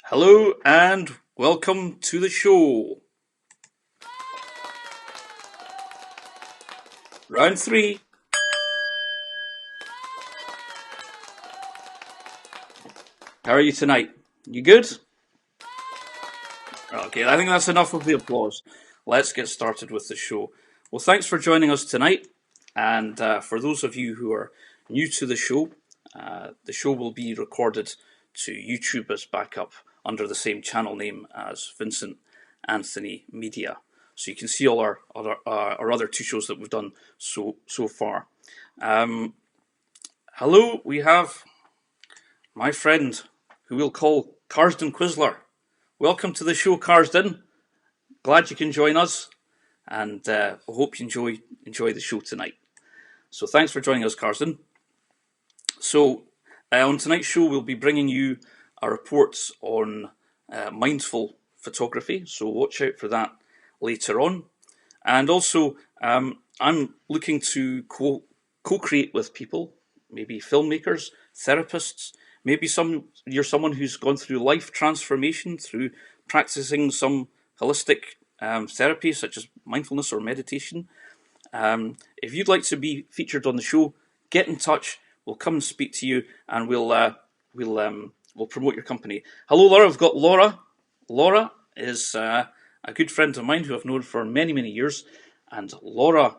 Hello and welcome to the show. Round three. How are you tonight? You good? Okay, I think that's enough of the applause. Let's get started with the show. Well, thanks for joining us tonight. And for those of you who are new to the show will be recorded to YouTube as backup under the same channel name as Vincent Anthony Media. So you can see all our other two shows that we've done so far. Hello, we have my friend who we'll call Carsden Quisler. Welcome to the show, Carsden. Glad you can join us, and I hope you enjoy the show tonight. So thanks for joining us, Carsden. So on tonight's show, we'll be bringing you our reports on mindful photography. So watch out for that later on. And also, I'm looking to co-create with people, maybe filmmakers, therapists. Maybe you're someone who's gone through life transformation through practicing some holistic therapy, such as mindfulness or meditation. If you'd like to be featured on the show, get in touch. We'll come and speak to you, and we'll promote your company. Hello, Laura. I've got Laura. Laura is a good friend of mine who I've known for many years, and Laura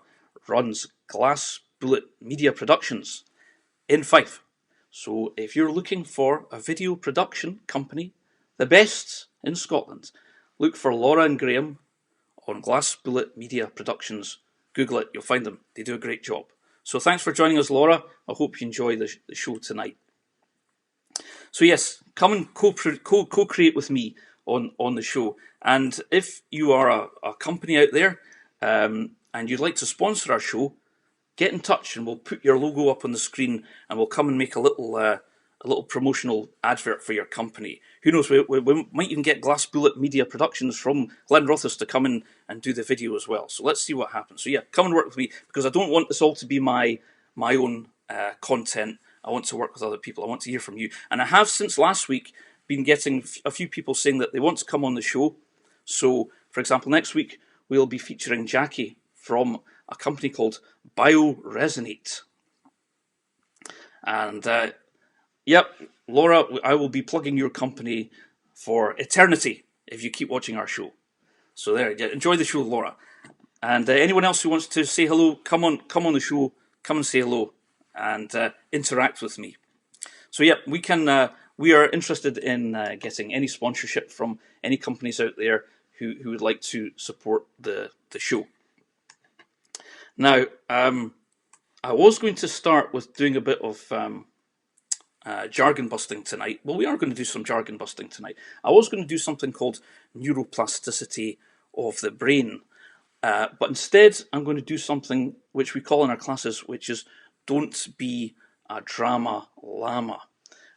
runs Glass Bullet Media Productions in Fife. So if you're looking for a video production company, the best in Scotland, look for Laura and Graham on Glass Bullet Media Productions. Google it, you'll find them. They do a great job. So thanks for joining us, Laura. I hope you enjoy the show tonight. So yes, come and co-create with me on the show. And if you are a company out there and you'd like to sponsor our show, get in touch and we'll put your logo up on the screen and we'll come and make a little promotional advert for your company. Who knows, we might even get Glass Bullet Media Productions from Glenn Rothis to come in and do the video as well. So let's see what happens. So yeah, come and work with me, because I don't want this all to be my own content. I want to work with other people. I want to hear from you. And I have, since last week, been getting a few people saying that they want to come on the show. So, for example, next week we'll be featuring Jackie from a company called BioResonate. And yep, Laura, I will be plugging your company for eternity if you keep watching our show. So there, enjoy the show, Laura. And anyone else who wants to say hello, come on the show, come and say hello and interact with me. So yeah, we are interested in getting any sponsorship from any companies out there who would like to support the show. Now, I was going to start with doing a bit of jargon busting tonight. Well, we are going to do some jargon busting tonight. I was going to do something called neuroplasticity of the brain. But instead, I'm going to do something which we call in our classes, which is don't be a drama llama.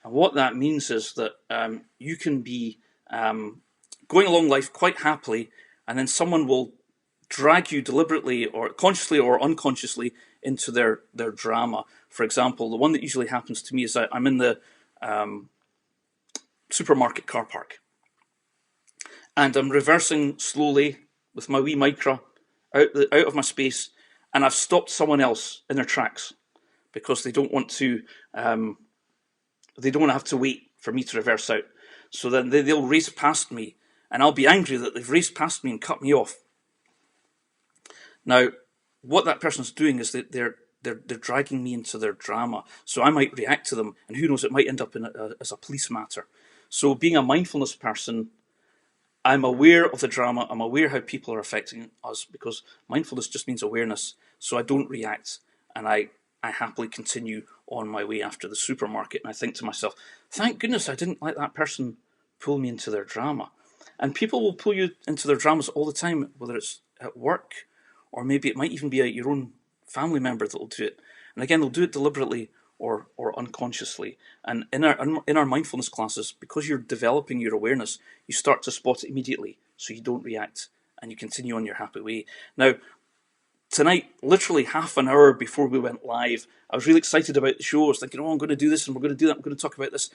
And what that means is that you can be going along life quite happily, and then someone will drag you deliberately or consciously or unconsciously into their drama. For example, the one that usually happens to me is that I'm in the supermarket car park, and I'm reversing slowly with my wee micro out of my space, and I've stopped someone else in their tracks because they don't want to have to wait for me to reverse out. So then they'll race past me, and I'll be angry that they've raced past me and cut me off. Now, what that person's doing is that they're dragging me into their drama. So I might react to them, and who knows, it might end up as a police matter. So being a mindfulness person, I'm aware of the drama. I'm aware how people are affecting us, because mindfulness just means awareness. So I don't react, and I happily continue on my way after the supermarket, and I think to myself, thank goodness I didn't let that person pull me into their drama. And people will pull you into their dramas all the time, whether it's at work or maybe it might even be your own family member that will do it. And again, they'll do it deliberately or unconsciously. And in our mindfulness classes, because you're developing your awareness, you start to spot it immediately, so you don't react and you continue on your happy way. Now, tonight, literally half an hour before we went live, I was really excited about the show. I was thinking, I'm going to do this and we're going to do that. I'm going to talk about this.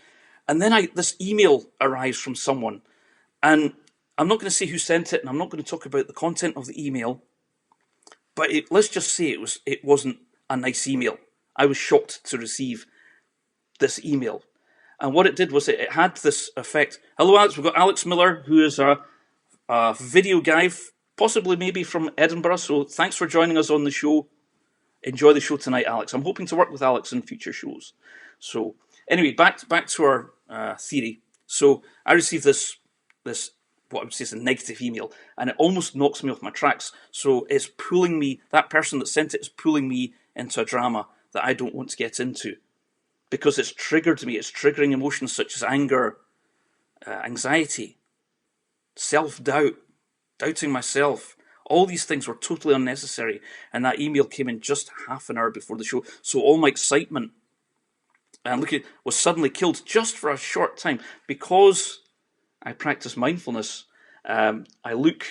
And then this email arrives from someone. And I'm not going to say who sent it, and I'm not going to talk about the content of the email. But let's just say it wasn't a nice email. I was shocked to receive this email. And what it did was it had this effect. Hello, Alex. We've got Alex Miller, who is a video guy, possibly maybe from Edinburgh. So thanks for joining us on the show. Enjoy the show tonight, Alex. I'm hoping to work with Alex in future shows. So anyway, back to our theory. So I received this what I would say is a negative email, and it almost knocks me off my tracks. So it's pulling me, that person that sent it is pulling me into a drama that I don't want to get into, because it's triggered me. It's triggering emotions such as anger, anxiety, self-doubt, doubting myself. All these things were totally unnecessary, and that email came in just half an hour before the show. So all my excitement was suddenly killed just for a short time. Because I practice mindfulness, I look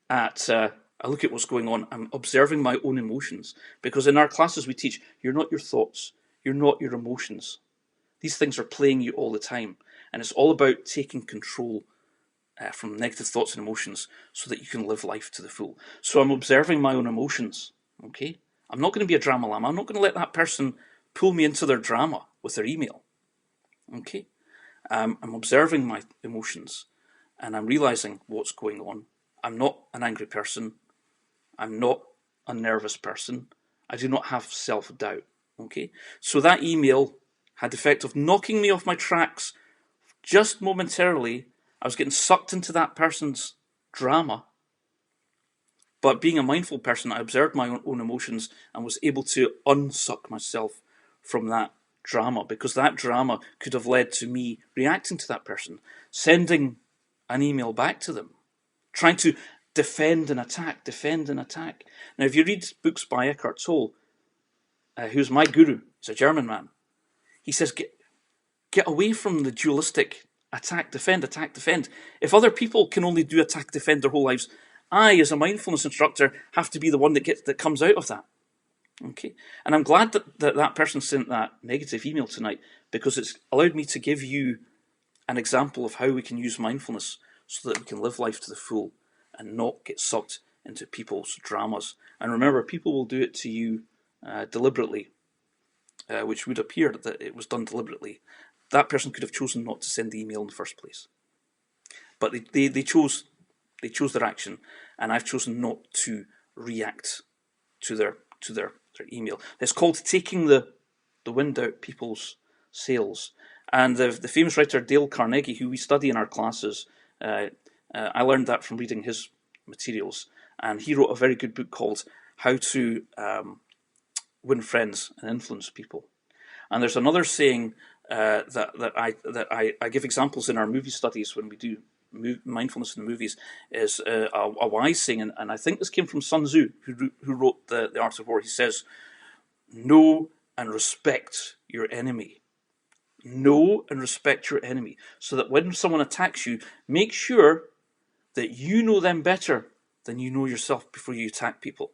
at what's going on. I'm observing my own emotions, because in our classes we teach you're not your thoughts, you're not your emotions. These things are playing you all the time, and it's all about taking control from negative thoughts and emotions so that you can live life to the full. So I'm observing my own emotions. Okay, I'm not going to be a drama llama. I'm not going to let that person pull me into their drama with their email. Okay. I'm observing my emotions, and I'm realizing what's going on. I'm not an angry person. I'm not a nervous person. I do not have self-doubt. Okay, so that email had the effect of knocking me off my tracks just momentarily. I was getting sucked into that person's drama. But being a mindful person, I observed my own emotions and was able to unsuck myself from that drama, because that drama could have led to me reacting to that person, sending an email back to them, trying to defend and attack. Now, if you read books by Eckhart Tolle, who's my guru, he's a German man, he says, get away from the dualistic attack, defend. If other people can only do attack, defend their whole lives, I, as a mindfulness instructor, have to be the one that comes out of that. Okay, and I'm glad that person sent that negative email tonight, because it's allowed me to give you an example of how we can use mindfulness so that we can live life to the full and not get sucked into people's dramas. And remember, people will do it to you deliberately, which would appear that it was done deliberately. That person could have chosen not to send the email in the first place, but they chose their action, and I've chosen not to react to their email. It's called taking the wind out people's sails. And the famous writer Dale Carnegie, who we study in our classes, I learned that from reading his materials, and he wrote a very good book called How to Win Friends and Influence People. And there's another saying that I give examples in our movie studies when we do mindfulness in the movies, is a wise saying, and I think this came from Sun Tzu, who wrote the Art of War. He says, know and respect your enemy. Know and respect your enemy, so that when someone attacks you, make sure that you know them better than you know yourself before you attack people.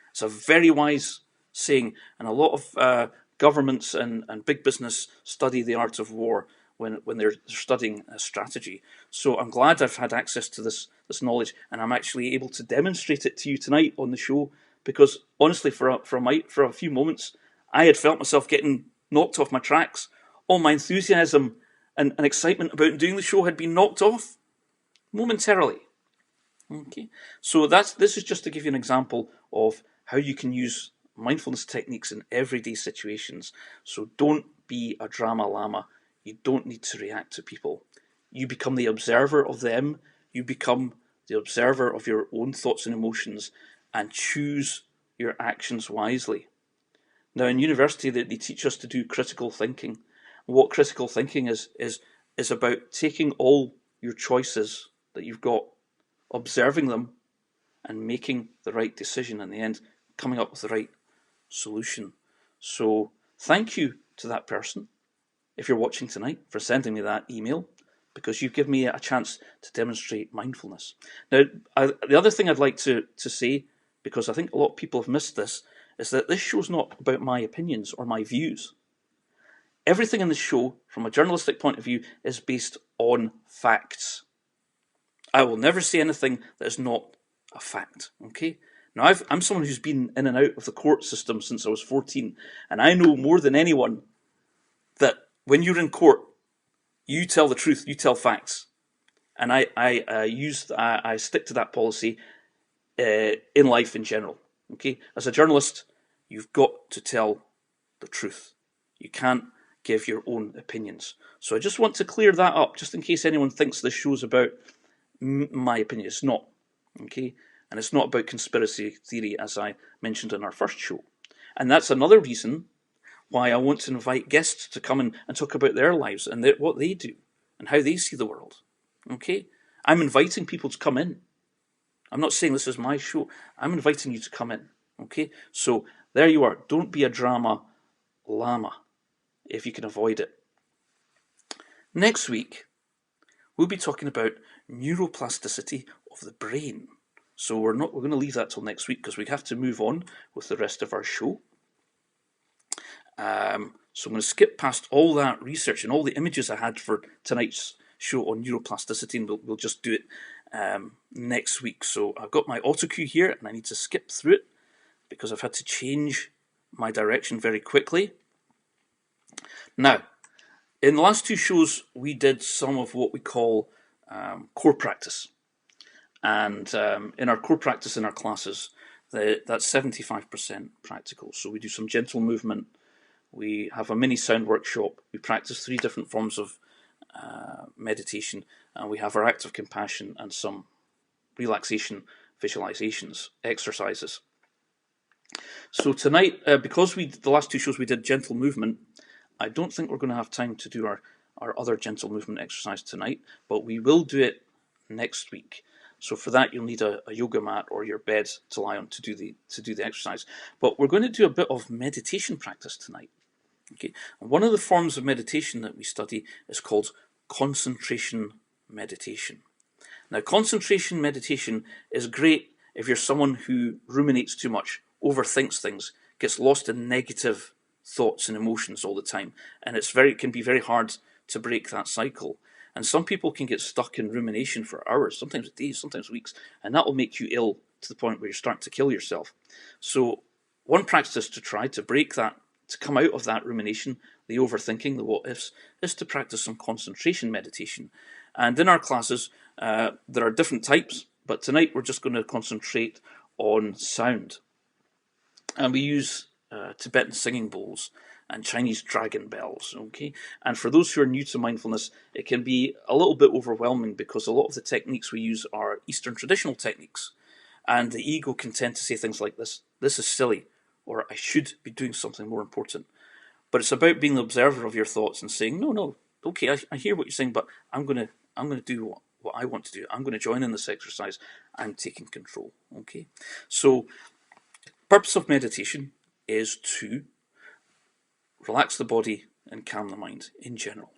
It's a very wise saying, and a lot of governments and big business study the art of war when they're studying a strategy. So I'm glad I've had access to this knowledge, and I'm actually able to demonstrate it to you tonight on the show, because honestly, for a few moments, I had felt myself getting knocked off my tracks. All my enthusiasm and excitement about doing the show had been knocked off momentarily. Okay, so this is just to give you an example of how you can use mindfulness techniques in everyday situations. So don't be a drama llama. You don't need to react to people. You become the observer of them. You become the observer of your own thoughts and emotions, and choose your actions wisely. Now, in university, they teach us to do critical thinking. What critical thinking is about taking all your choices that you've got, observing them, and making the right decision in the end, coming up with the right solution. So thank you to that person, if you're watching tonight, for sending me that email, because you've given me a chance to demonstrate mindfulness. Now, the other thing I'd like to say, because I think a lot of people have missed this, is that this show's not about my opinions or my views. Everything in the show, from a journalistic point of view, is based on facts. I will never say anything that is not a fact, okay? Now, I'm someone who's been in and out of the court system since I was 14, and I know more than anyone that when you're in court, you tell the truth, you tell facts. And I stick to that policy in life in general, okay? As a journalist, you've got to tell the truth. You can't give your own opinions. So I just want to clear that up, just in case anyone thinks this show's about my opinion. It's not, okay? And it's not about conspiracy theory, as I mentioned in our first show. And that's another reason why I want to invite guests to come in and talk about their lives and what they do and how they see the world, okay? I'm inviting people to come in. I'm not saying this is my show. I'm inviting you to come in, okay? So there you are. Don't be a drama llama if you can avoid it. Next week, we'll be talking about neuroplasticity of the brain. So we're going to leave that till next week because we have to move on with the rest of our show. So I'm going to skip past all that research and all the images I had for tonight's show on neuroplasticity, and we'll just do it next week. So I've got my auto cue here, and I need to skip through it because I've had to change my direction very quickly. Now, in the last two shows, we did some of what we call core practice. And in our core practice in our classes, that's 75% practical. So we do some gentle movement. We have a mini sound workshop. We practice 3 different forms of meditation. And we have our act of compassion and some relaxation visualizations, exercises. So tonight, because the last 2 shows we did gentle movement, I don't think we're going to have time to do our other gentle movement exercise tonight, but we will do it next week. So for that, you'll need a yoga mat or your bed to lie on to do the exercise. But we're going to do a bit of meditation practice tonight. Okay, and one of the forms of meditation that we study is called concentration meditation. Now, concentration meditation is great if you're someone who ruminates too much, overthinks things, gets lost in negative thoughts and emotions all the time, and it can be very hard to break that cycle. And some people can get stuck in rumination for hours, sometimes days, sometimes weeks, and that will make you ill to the point where you're starting to kill yourself. So one practice to try to break that, to come out of that rumination, the overthinking, the what ifs, is to practice some concentration meditation. And in our classes, there are different types, but tonight we're just going to concentrate on sound. And we use Tibetan singing bowls and Chinese dragon bells, okay? And for those who are new to mindfulness, it can be a little bit overwhelming because a lot of the techniques we use are Eastern traditional techniques. And the ego can tend to say things like this is silly, or I should be doing something more important. But it's about being the observer of your thoughts and saying, no, okay, I hear what you're saying, but I'm going to do what I want to do. I'm going to join in this exercise. I'm taking control, okay? So, purpose of meditation is to relax the body and calm the mind in general.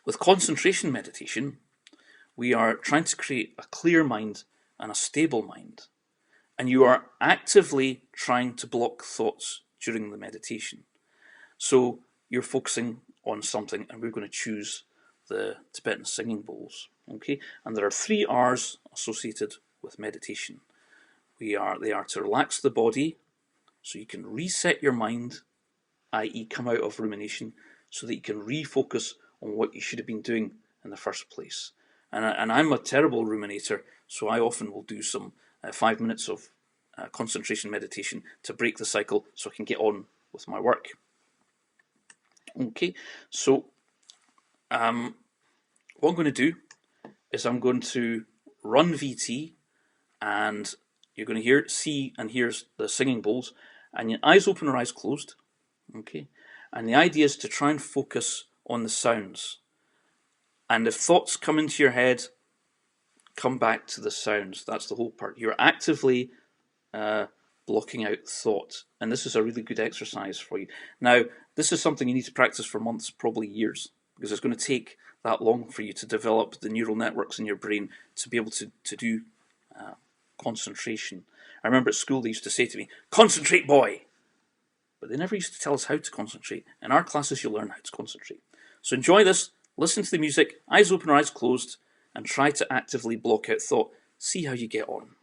With concentration meditation, we are trying to create a clear mind and a stable mind. And you are actively trying to block thoughts during the meditation. So you're focusing on something, and we're going to choose the Tibetan singing bowls. Okay? And there are 3 R's associated with meditation. They are to relax the body, so you can reset your mind, i.e. come out of rumination, so that you can refocus on what you should have been doing in the first place. And I'm a terrible ruminator, so I often will do some 5 minutes of concentration meditation to break the cycle so I can get on with my work. Okay, so what I'm going to do is I'm going to run VT, and you're going to see and hear the singing bowls, and your eyes open or eyes closed. Okay, and the idea is to try and focus on the sounds. And if thoughts come into your head, come back to the sounds. That's the whole part. You're actively blocking out thought. And this is a really good exercise for you. Now, this is something you need to practice for months, probably years, because it's going to take that long for you to develop the neural networks in your brain to be able to do concentration. I remember at school they used to say to me, "Concentrate, boy!" But they never used to tell us how to concentrate. In our classes, you'll learn how to concentrate. So enjoy this, listen to the music, eyes open or eyes closed, and try to actively block out thought. See how you get on.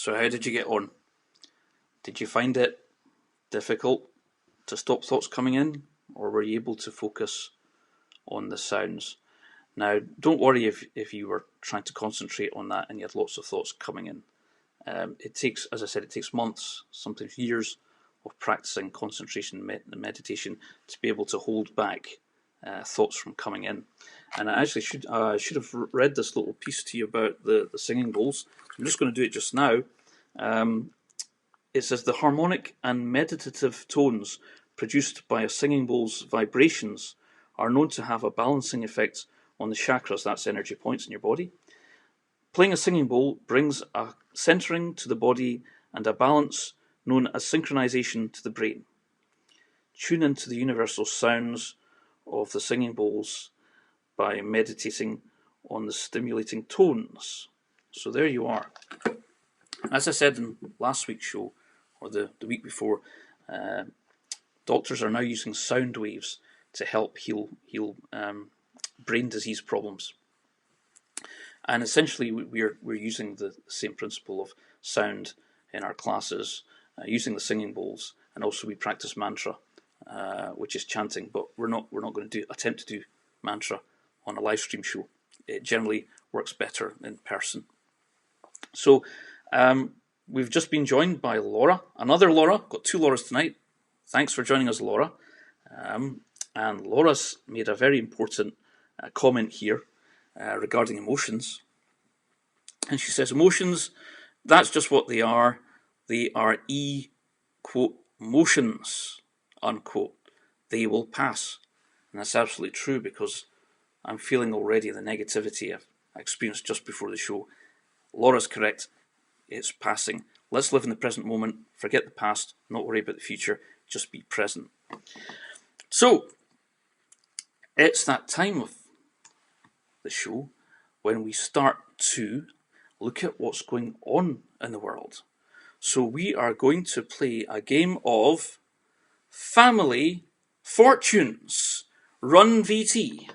So how did you get on? Did you find it difficult to stop thoughts coming in, or were you able to focus on the sounds? Now, don't worry if you were trying to concentrate on that and you had lots of thoughts coming in. It takes, as I said, it takes months, sometimes years of practicing concentration meditation to be able to hold back thoughts from coming in. And I actually should have read this little piece to you about the singing bowls. I'm just going to do it just now. It says the harmonic and meditative tones produced by a singing bowl's vibrations are known to have a balancing effect on the chakras, that's energy points in your body. Playing a singing bowl brings a centering to the body and a balance known as synchronization to the brain. Tune into the universal sounds of the singing bowls by meditating on the stimulating tones. So there you are. As I said in last week's show, or the week before, doctors are now using sound waves to help heal brain disease problems. And essentially, we're using the same principle of sound in our classes, using the singing bowls, and also we practice mantra, which is chanting. But we're not going to attempt to do mantra on a live stream show. It generally works better in person. So we've just been joined by Laura, another Laura. Got two Lauras tonight. Thanks for joining us, Laura. And Laura's made a very important comment here regarding emotions. And she says, emotions, that's just what they are. They are quote, motions, unquote. They will pass. And that's absolutely true, because I'm feeling already the negativity I've experienced just before the show. Laura's correct. It's passing. Let's live in the present moment. Forget the past. Not worry about the future. Just be present. So, it's that time of the show when we start to look at what's going on in the world. So we are going to play a game of Family Fortunes. Run VT.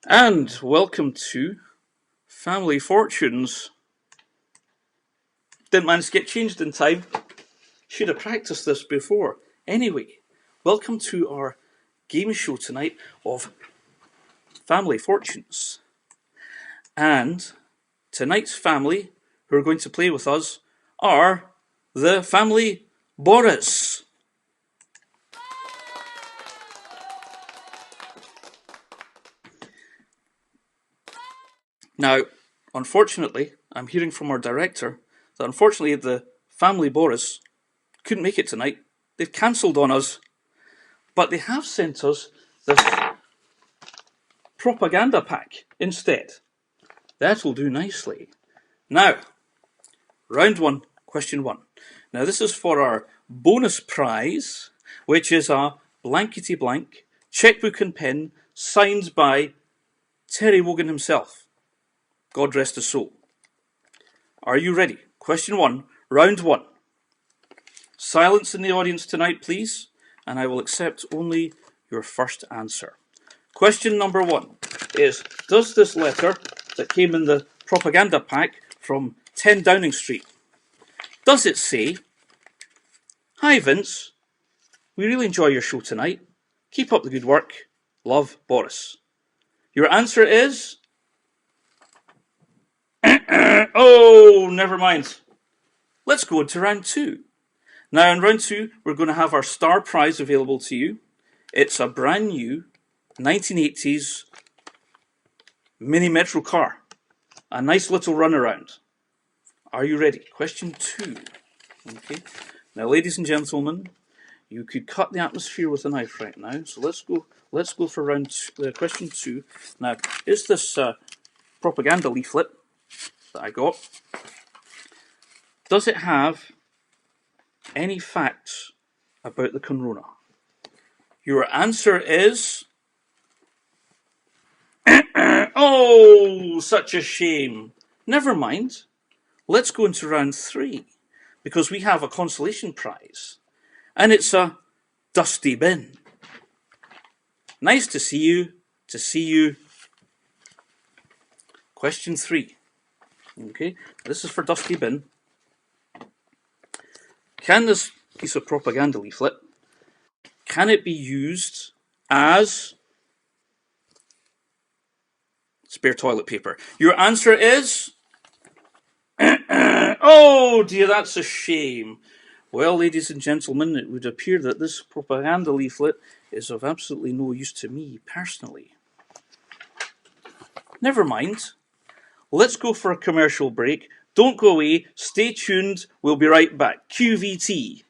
And welcome to Family Fortunes. Didn't manage to get changed in time. Should have practiced this before. Anyway, welcome to our game show tonight of Family Fortunes. And tonight's family who are going to play with us are the family Boris. Now, unfortunately, I'm hearing from our director that unfortunately the family Boris couldn't make it tonight. They've cancelled on us. But they have sent us this propaganda pack instead. That will do nicely. Now, round one, question one. Now, this is for our bonus prize, which is a blankety blank checkbook and pen signed by Terry Wogan himself. God rest his soul. Are you ready? Question one, round one. Silence in the audience tonight, please, and I will accept only your first answer. Question number one is, does this letter that came in the propaganda pack from 10 Downing Street, does it say, "Hi Vince, we really enjoy your show tonight. Keep up the good work. Love, Boris"? Your answer is... oh, never mind. Let's go into round two. Now, in round two, we're going to have our star prize available to you. It's a brand new 1980s mini metro car. A nice little runaround. Are you ready? Question two. Okay. Now, ladies and gentlemen, You could cut the atmosphere with a knife right now. So let's go for question 2. Now, is this propaganda leaflet that I got, does it have any facts about the CONrona? Your answer is... oh, such a shame. Never mind. Let's go into round 3, because we have a consolation prize, and it's a dusty bin. Nice to see you. Question 3. Okay, this is for dusty bin. Can this piece of propaganda leaflet, can it be used as spare toilet paper? Your answer is... oh dear, that's a shame. Well, ladies and gentlemen, it would appear that this propaganda leaflet is of absolutely no use to me personally. Never mind. Let's go for a commercial break. Don't go away. Stay tuned. We'll be right back. QVT.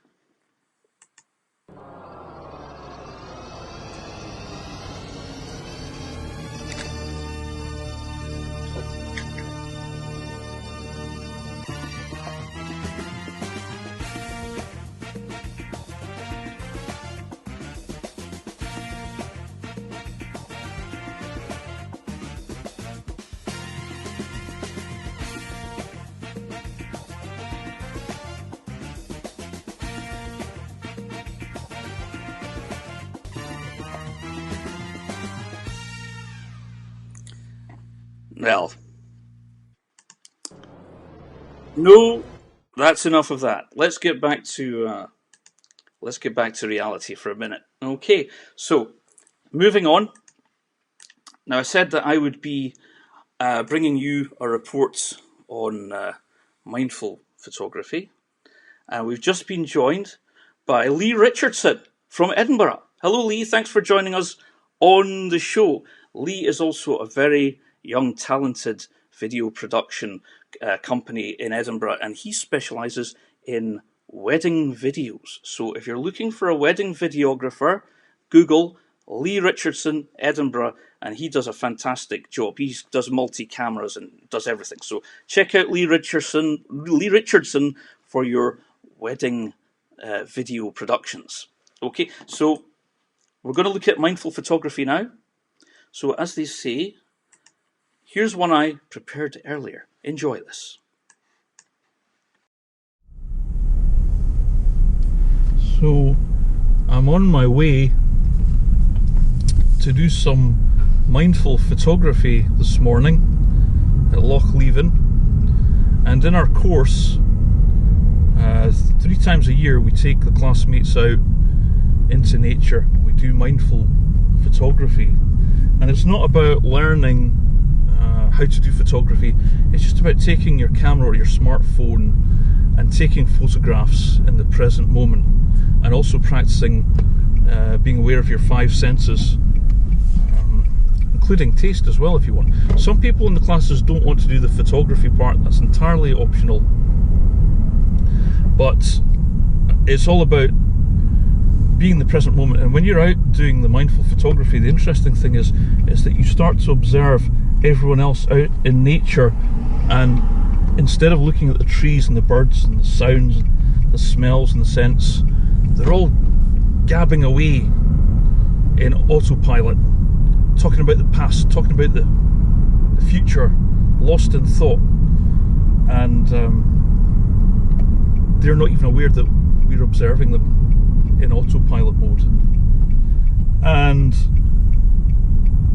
Well, no, that's enough of that. Let's get back to reality for a minute. Okay, so moving on. Now, I said that I would be bringing you a report on mindful photography, and we've just been joined by Lee Richardson from Edinburgh. Hello, Lee. Thanks for joining us on the show. Lee is also a very young, talented video production company in Edinburgh, and he specialises in wedding videos. So if you're looking for a wedding videographer, Google Lee Richardson, Edinburgh, and he does a fantastic job. He does multi-cameras and does everything. So check out Lee Richardson for your wedding video productions. Okay, so we're going to look at mindful photography now. So as they say, here's one I prepared earlier. Enjoy this. So I'm on my way to do some mindful photography this morning at Loch Leven, and in our course 3 times a year we take the classmates out into nature. We do mindful photography, and it's not about learning how to do photography. It's just about taking your camera or your smartphone and taking photographs in the present moment, and also practicing being aware of your 5 senses, including taste as well if you want. Some people in the classes don't want to do the photography part. That's entirely optional, but it's all about being in the present moment. And when you're out doing the mindful photography, the interesting thing is that you start to observe everyone else out in nature, and instead of looking at the trees and the birds and the sounds, the smells and the scents, they're all gabbing away in autopilot, talking about the past, talking about the future, lost in thought, and they're not even aware that we're observing them in autopilot mode. And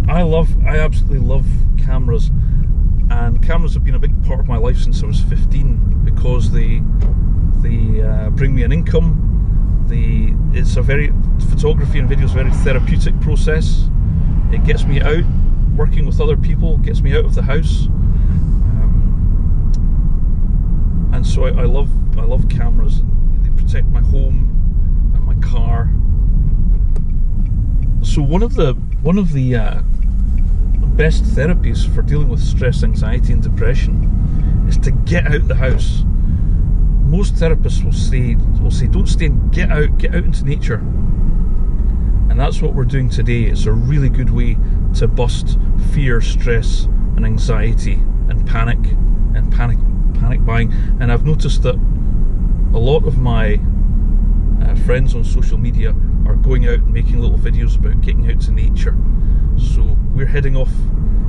I absolutely love cameras, and cameras have been a big part of my life since I was 15, because they bring me an income. Photography and video is a very therapeutic process. It gets me out working with other people, gets me out of the house, and so I love cameras. They protect my home and my car. So one of the best therapies for dealing with stress, anxiety and depression is to get out the house. most therapists will say don't stay in, get out into nature. And that's what we're doing today. It's a really good way to bust fear, stress and anxiety and panic buying. And I've noticed that a lot of my friends on social media are going out and making little videos about getting out to nature. So we're heading off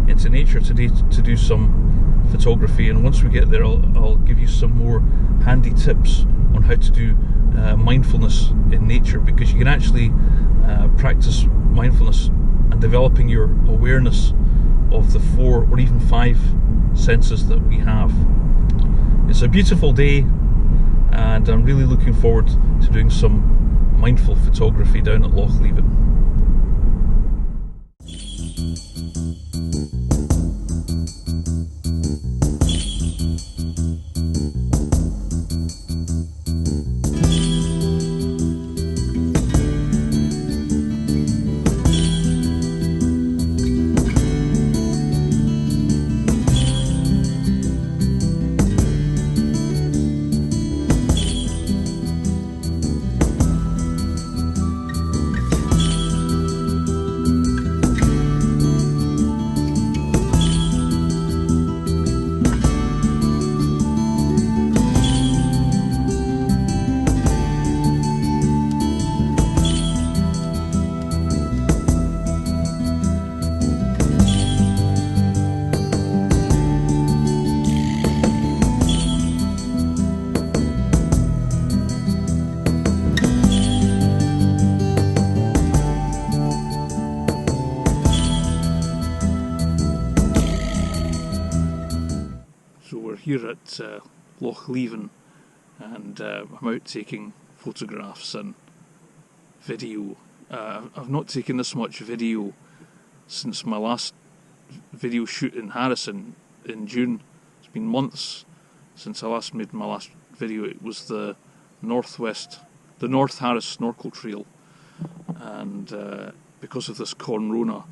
into nature today to do some photography, and once we get there I'll give you some more handy tips on how to do mindfulness in nature, because you can actually practice mindfulness and developing your awareness of the 4 or even 5 senses that we have. It's a beautiful day, and I'm really looking forward to doing some mindful photography down at Loch Leven. Here at Loch Leven, and I'm out taking photographs and video. I've not taken this much video since my last video shoot in Harrison in June. It's been months since I last made my last video. It was the North Harris Snorkel Trail, and because of this CONrona,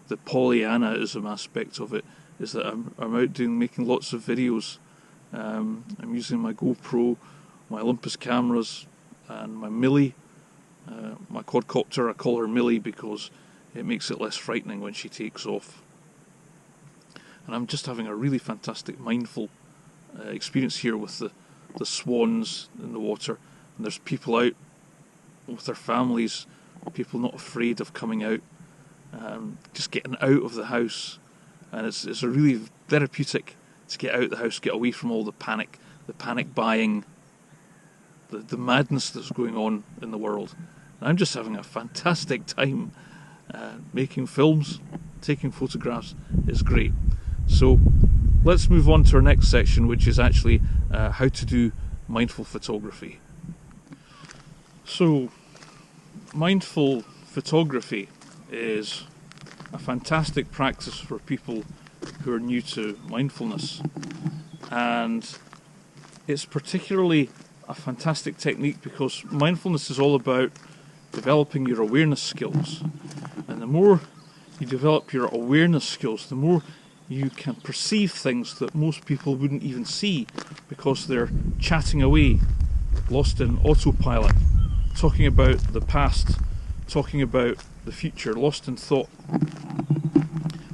the Pollyannaism aspect of it is that I'm out making lots of videos. I'm using my GoPro, my Olympus cameras, and my Millie, my quadcopter. I call her Millie because it makes it less frightening when she takes off. And I'm just having a really fantastic mindful experience here with the swans in the water, and there's people out with their families, people not afraid of coming out, just getting out of the house. And it's a really therapeutic to get out of the house, get away from all the panic buying, the madness that's going on in the world. And I'm just having a fantastic time making films, taking photographs. It's great. So let's move on to our next section, which is actually how to do mindful photography. So mindful photography is a fantastic practice for people who are new to mindfulness, and it's particularly a fantastic technique because mindfulness is all about developing your awareness skills, and the more you develop your awareness skills, the more you can perceive things that most people wouldn't even see because they're chatting away, lost in autopilot, talking about the past, talking about the future, lost in thought.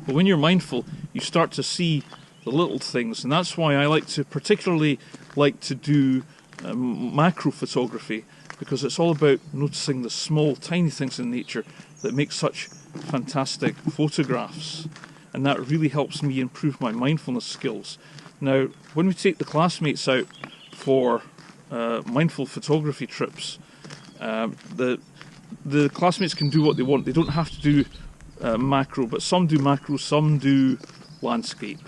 But when you're mindful, you start to see the little things, and that's why I particularly like to do macro photography, because it's all about noticing the small, tiny things in nature that make such fantastic photographs, and that really helps me improve my mindfulness skills. Now, when we take the classmates out for mindful photography trips, the classmates can do what they want. They don't have to do macro, but some do macro, some do landscape.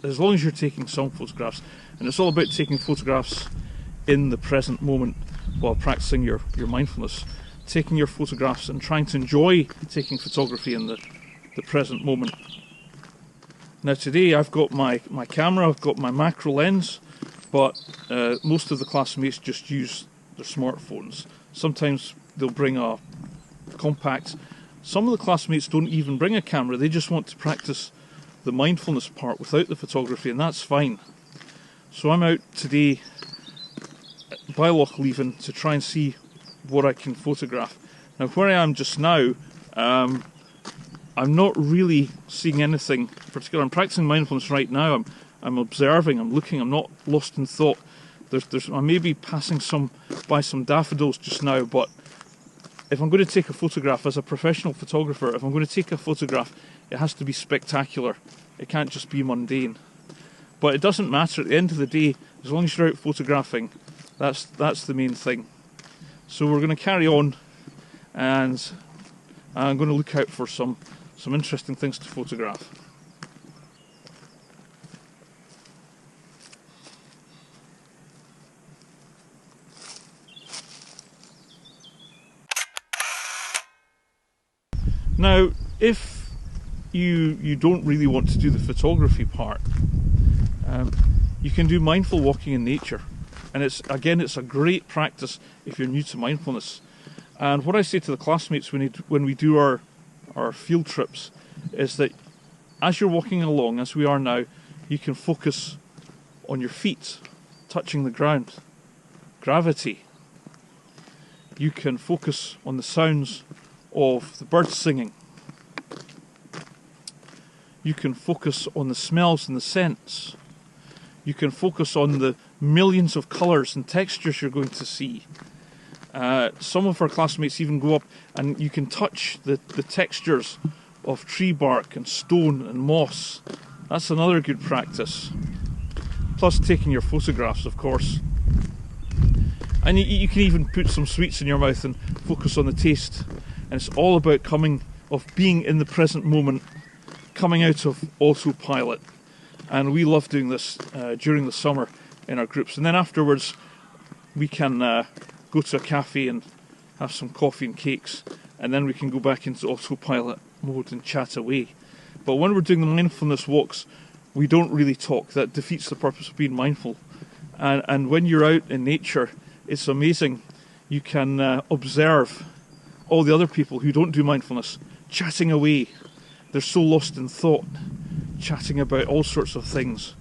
As long as you're taking some photographs, and it's all about taking photographs in the present moment while practicing your mindfulness, taking your photographs and trying to enjoy taking photography in the present moment. Now today I've got my camera, I've got my macro lens, but most of the classmates just use their smartphones. Sometimes they'll bring a compact. Some of the classmates don't even bring a camera, they just want to practice the mindfulness part without the photography, and that's fine. So I'm out today by Loch Leven to try and see what I can photograph. Now, where I am just now, I'm not really seeing anything particular. I'm practicing mindfulness right now. I'm observing, I'm looking, I'm not lost in thought. I may be passing by some daffodils just now, but if I'm going to take a photograph as a professional photographer, if I'm going to take a photograph, it has to be spectacular. It can't just be mundane. But it doesn't matter at the end of the day, as long as you're out photographing, that's the main thing. So we're going to carry on, and I'm going to look out for some interesting things to photograph. Now, if you don't really want to do the photography part, you can do mindful walking in nature, and it's a great practice if you're new to mindfulness. And what I say to the classmates when we do our field trips is that as you're walking along, as we are now, you can focus on your feet touching the ground, gravity. You can focus on the sounds of the birds singing. You can focus on the smells and the scents. You can focus on the millions of colours and textures you're going to see. Some of our classmates even go up and you can touch the textures of tree bark and stone and moss. That's another good practice. Plus taking your photographs, of course. And you can even put some sweets in your mouth and focus on the taste. And it's all about being in the present moment, coming out of autopilot. And we love doing this during the summer in our groups. And then afterwards, we can go to a cafe and have some coffee and cakes. And then we can go back into autopilot mode and chat away. But when we're doing the mindfulness walks, we don't really talk. That defeats the purpose of being mindful. And when you're out in nature, it's amazing. You can observe all the other people who don't do mindfulness chatting away. They're so lost in thought, chatting about all sorts of things.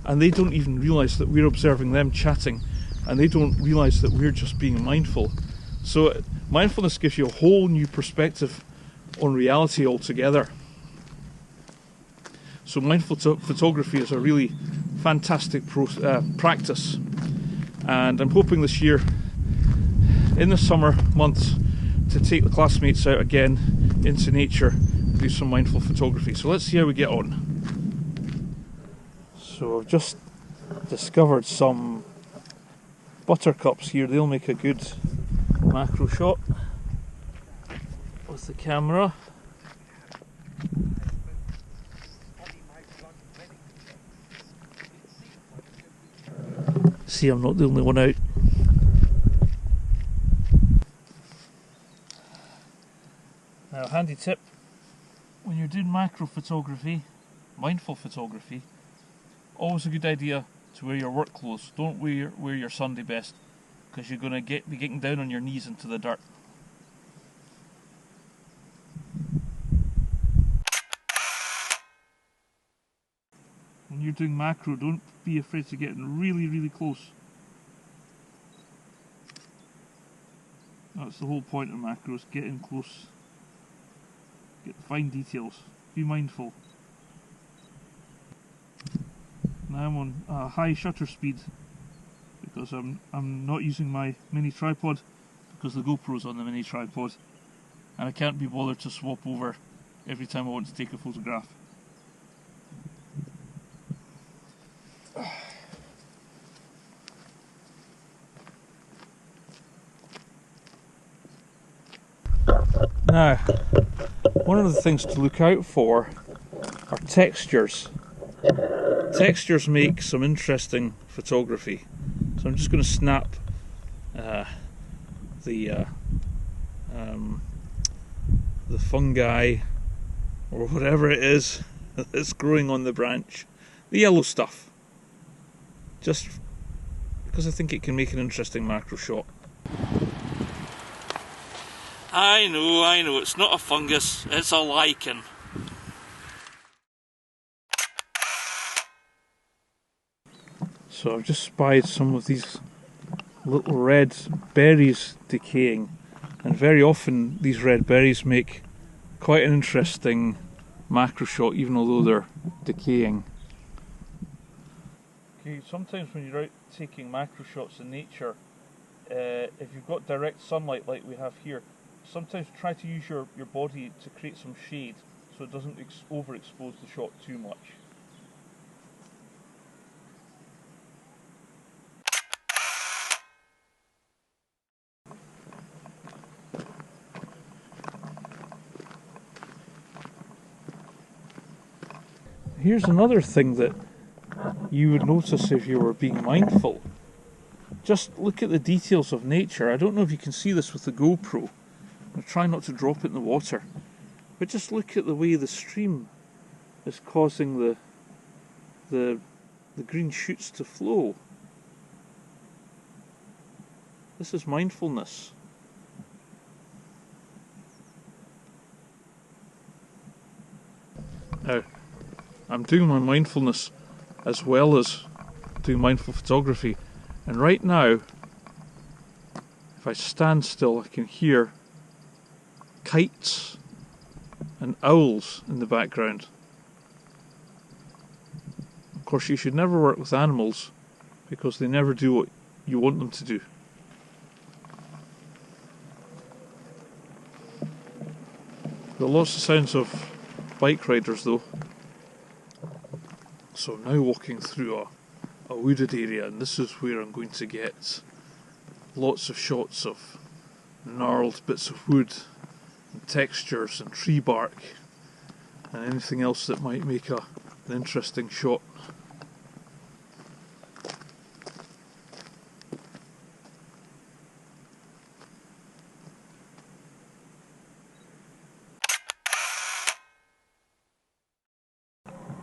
And they don't even realise that we're observing them chatting. And they don't realise that we're just being mindful. So mindfulness gives you a whole new perspective on reality altogether. So mindful photography is a really fantastic practice. And I'm hoping this year, in the summer months, to take the classmates out again into nature and do some mindful photography. So let's see how we get on. So I've just discovered some buttercups here. They'll make a good macro shot with the camera. See, I'm not the only one out. Now, handy tip, when you're doing macro photography, mindful photography, always a good idea to wear your work clothes. Don't wear your Sunday best, because you're going to be getting down on your knees into the dirt. When you're doing macro, don't be afraid to get in really, really close. That's the whole point of macros, get in close. Get the fine details. Be mindful. Now I'm on a high shutter speed because I'm not using my mini tripod because the GoPro's on the mini tripod and I can't be bothered to swap over every time I want to take a photograph. Now, one of the things to look out for are textures. Textures make some interesting photography. So I'm just going to snap the fungi or whatever it is that's growing on the branch, the yellow stuff, just because I think it can make an interesting macro shot. I know, it's not a fungus, it's a lichen. So I've just spied some of these little red berries decaying, and very often these red berries make quite an interesting macro shot, even although they're decaying. Okay, sometimes when you're out taking macro shots in nature, if you've got direct sunlight like we have here, sometimes try to use your body to create some shade so it doesn't overexpose the shot too much. Here's another thing that you would notice if you were being mindful. Just look at the details of nature. I don't know if you can see this with the GoPro. I'll try not to drop it in the water. But just look at the way the stream is causing the green shoots to flow. This is mindfulness. Now, I'm doing my mindfulness as well as doing mindful photography, and right now, if I stand still, I can hear kites and owls in the background. Of course, you should never work with animals because they never do what you want them to do. Got lots of sounds of bike riders though. So I'm now walking through a wooded area, and this is where I'm going to get lots of shots of gnarled bits of wood and textures and tree bark and anything else that might make an interesting shot.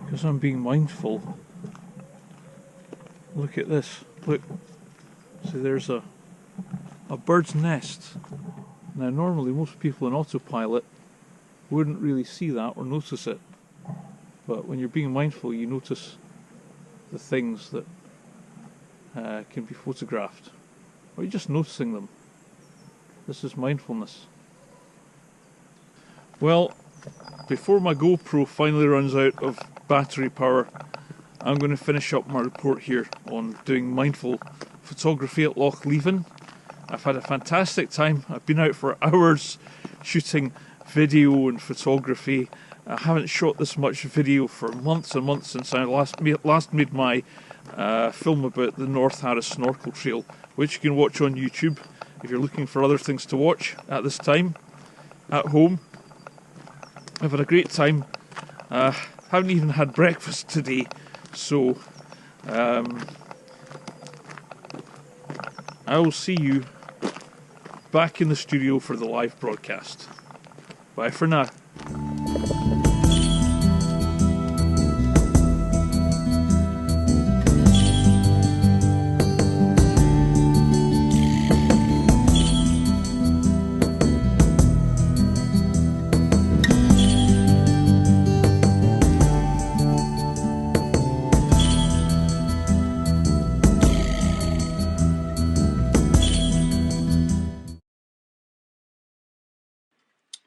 Because I'm being mindful, look at this, look, see there's a bird's nest. Now normally most people in autopilot wouldn't really see that or notice it, but when you're being mindful you notice the things that can be photographed, or you're just noticing them. This is mindfulness. Well, before my GoPro finally runs out of battery power, I'm going to finish up my report here on doing mindful photography at Loch Leven. I've had a fantastic time. I've been out for hours shooting video and photography. I haven't shot this much video for months and months since I last made my film about the North Harris Snorkel Trail, which you can watch on YouTube if you're looking for other things to watch at this time at home. I've had a great time. Haven't even had breakfast today, so I will see you back in the studio for the live broadcast. Bye for now.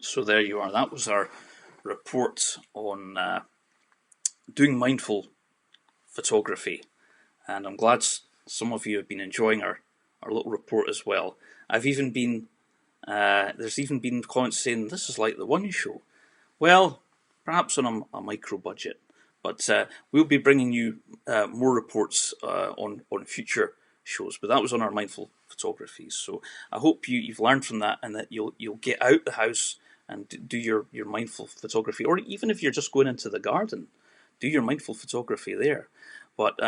So there you are. That was our report on doing mindful photography, and I'm glad some of you have been enjoying our little report as well. I've even been there's even been comments saying this is like the One Show. Well, perhaps on a micro budget, but we'll be bringing you more reports on future shows. But that was on our mindful photography. So I hope you've learned from that, and that you'll get out the house and do your mindful photography, or even if you're just going into the garden, do your mindful photography there. But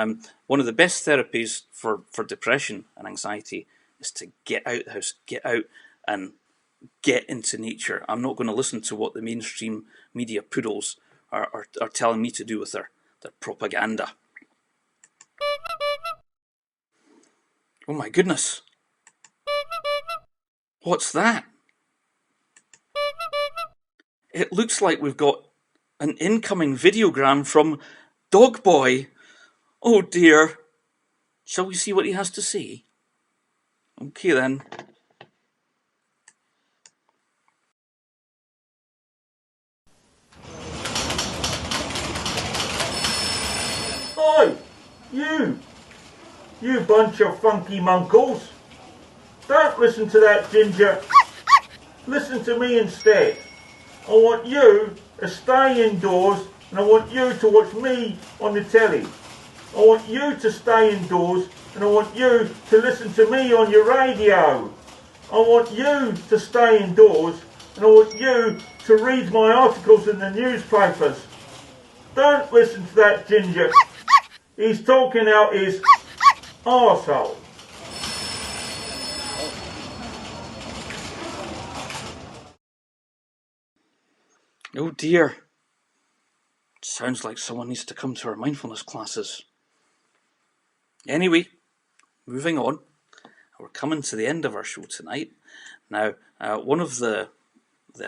one of the best therapies for depression and anxiety is to get out the house, get out and get into nature. I'm not going to listen to what the mainstream media poodles are telling me to do with their propaganda. Oh my goodness. What's that? It looks like we've got an incoming videogram from Dog Boy. Oh dear. Shall we see what he has to say? Okay then. Oi! You bunch of funky monkles! Don't listen to that ginger. Listen to me instead. I want you to stay indoors and I want you to watch me on the telly. I want you to stay indoors and I want you to listen to me on your radio. I want you to stay indoors and I want you to read my articles in the newspapers. Don't listen to that ginger. He's talking out his arsehole. Oh dear. Sounds like someone needs to come to our mindfulness classes. Anyway, moving on. We're coming to the end of our show tonight. Now, one of the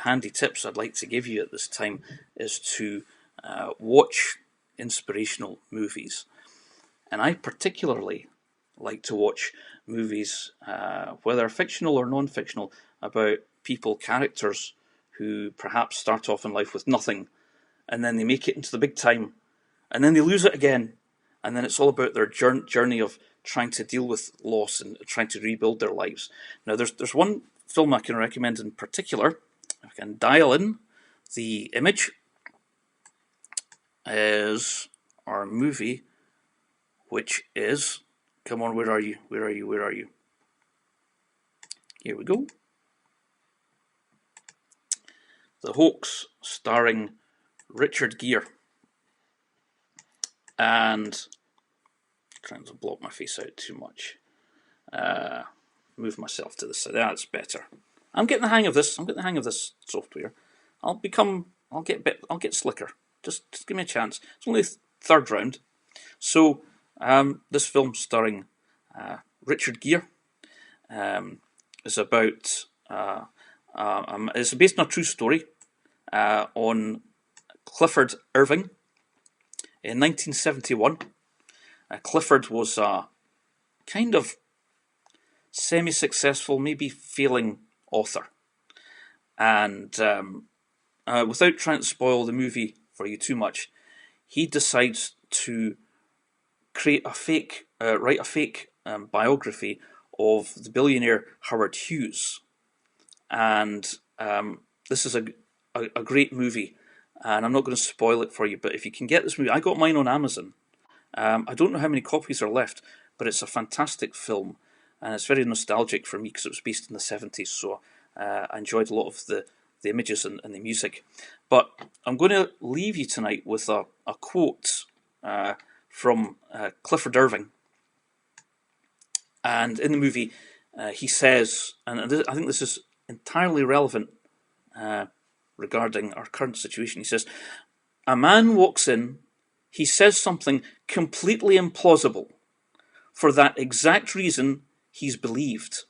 handy tips I'd like to give you at this time is to watch inspirational movies. And I particularly like to watch movies, whether fictional or non-fictional, about people, characters who perhaps start off in life with nothing, and then they make it into the big time, and then they lose it again, and then it's all about their journey of trying to deal with loss and trying to rebuild their lives. Now, there's one film I can recommend in particular. I can dial in the image. Is our movie, which is, come on, where are you? Where are you? Where are you? Here we go. The Hoax, starring Richard Gere. And trying to block my face out too much. Move myself to the side. That's better. I'm getting the hang of this. I'm getting the hang of this software. I'll get slicker. Just give me a chance. It's only third round. So this film starring Richard Gere is about. It's based on a true story on Clifford Irving. In 1971, Clifford was a kind of semi-successful, maybe failing author. And without trying to spoil the movie for you too much, he decides to write a fake biography of the billionaire Howard Hughes. And this is a great movie. And I'm not going to spoil it for you, but if you can get this movie, I got mine on Amazon. I don't know how many copies are left, but it's a fantastic film, and it's very nostalgic for me because it was based in the 70s, so I enjoyed a lot of the images and the music. But I'm going to leave you tonight with a quote from Clifford Irving. And in the movie, he says, and I think this is entirely relevant regarding our current situation. He says, "A man walks in, he says something completely implausible. For that exact reason, he's believed.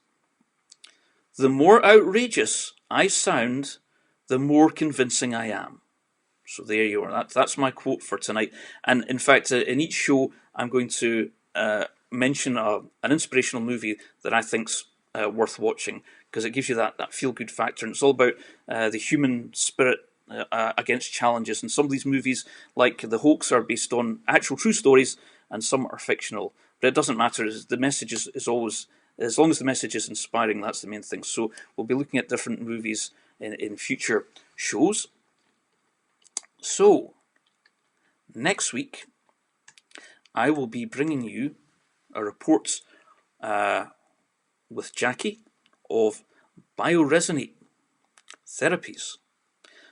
The more outrageous I sound, the more convincing I am." So there you are. That's my quote for tonight. And in fact, in each show, I'm going to mention an inspirational movie that I think's worth watching, because it gives you that feel-good factor. And it's all about the human spirit against challenges. And some of these movies, like The Hoax, are based on actual true stories, and some are fictional. But it doesn't matter. The message is always, as long as the message is inspiring, that's the main thing. So we'll be looking at different movies in future shows. So, next week, I will be bringing you a report with Jackie of bioresonate therapies.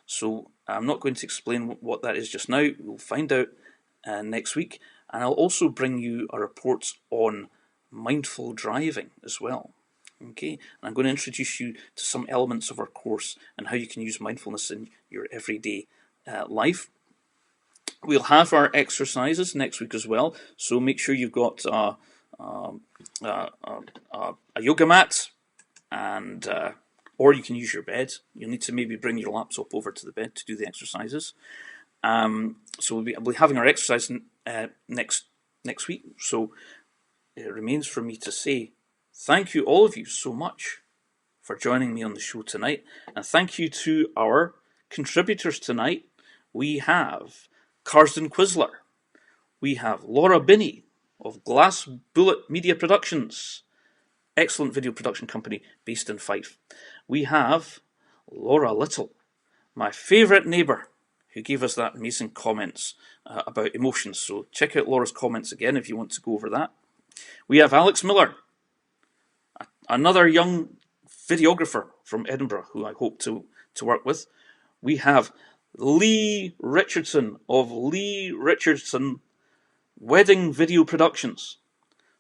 So I'm not going to explain what that is just now. We'll find out next week. And I'll also bring you a report on mindful driving as well. Okay, and I'm going to introduce you to some elements of our course and how you can use mindfulness in your everyday life. We'll have our exercises next week as well, so make sure you've got a yoga mat, and or you can use your bed. You'll need to maybe bring your laptop over to the bed to do the exercises. So we'll be having our exercise next week. So it remains for me to say thank you, all of you, so much for joining me on the show tonight. And thank you to our contributors tonight. We have Carsden Quisler. We have Laura Binney of Glass Bullet Media Productions, excellent video production company based in Fife. We have Laura Little, my favourite neighbour, who gave us that amazing comments about emotions. So check out Laura's comments again if you want to go over that. We have Alex Miller, another young videographer from Edinburgh who I hope to work with. We have Lee Richardson of Lee Richardson Wedding Video Productions.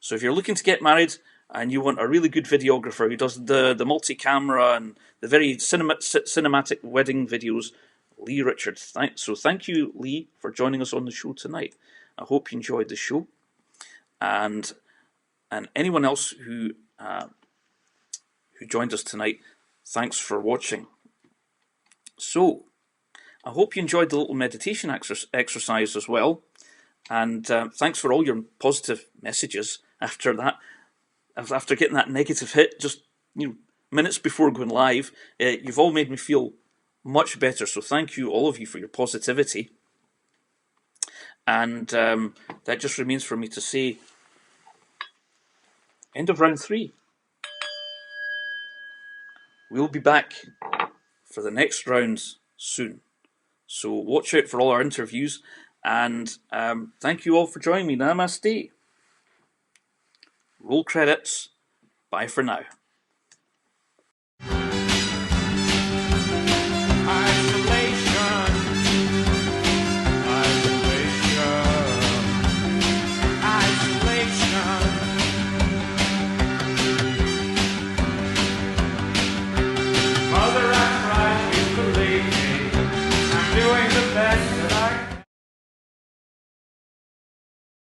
So if you're looking to get married and you want a really good videographer who does the multi-camera and the very cinematic wedding videos, Lee Richards. So thank you, Lee, for joining us on the show tonight. I hope you enjoyed the show. And anyone else who joined us tonight, thanks for watching. So, I hope you enjoyed the little meditation exercise as well. And thanks for all your positive messages after that. After getting that negative hit, just minutes before going live, you've all made me feel much better. So thank you, all of you, for your positivity. And that just remains for me to say, end of round 3. We'll be back for the next rounds soon. So watch out for all our interviews. And thank you all for joining me. Namaste. Roll credits. Bye for now.